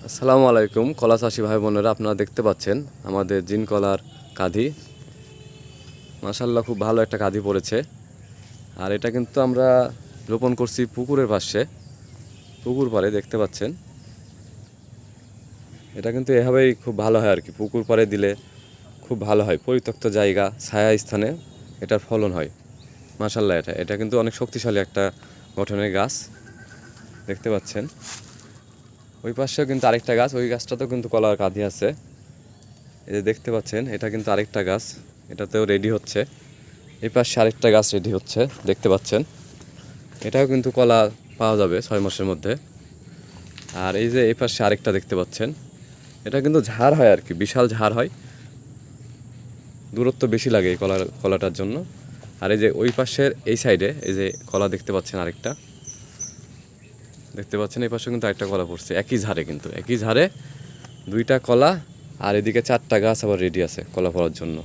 আসসালামু আলাইকুম কলা চাষি ভাই বোনেরা, আপনারা দেখতে পাচ্ছেন আমাদের জিন কলার কাঁধি। মাশাআল্লাহ, খুব ভালো একটা কাঁধি পড়েছে। আর এটা কিন্তু আমরা রোপণ করছি পুকুরের পাশে, পুকুর পাড়ে দেখতে পাচ্ছেন। এটা কিন্তু এভাবেই খুব ভালো হয় আর কি, পুকুর পাড়ে দিলে খুব ভালো হয়। পরিত্যক্ত জায়গা, ছায়া স্থানে এটার ফলন হয়। মাশাআল্লাহ, এটা কিন্তু অনেক শক্তিশালী একটা গঠনের গাছ দেখতে পাচ্ছেন। ওই পাশেও কিন্তু আরেকটা গাছ, ওই গাছটাতেও কিন্তু কলার কাঁধি আছে। এই যে দেখতে পাচ্ছেন, এটা কিন্তু আরেকটা গাছ, এটাতেও রেডি হচ্ছে। এই পাশে আরেকটা গাছ রেডি হচ্ছে দেখতে পাচ্ছেন। এটাও কিন্তু কলা পাওয়া যাবে 6 মাসের মধ্যে। আর এই যে এই পাশে আরেকটা দেখতে পাচ্ছেন, এটা কিন্তু ঝাড় হয় আর কি, বিশাল ঝাড় হয়, দূরত্ব বেশি লাগে এই কলাটার জন্য। আর এই যে ওই পাশের এই সাইডে এই যে কলা দেখতে পাচ্ছেন, আরেকটা দেখতে পাচ্ছেন, এই পাশে কিন্তু আরেকটা কলা পড়ছে একই ঝাড়ে, কিন্তু একই ঝাড়ে দুইটা কলা। আর এদিকে 4টা গাছ আবার রেডি আছে কলা পড়ার জন্য।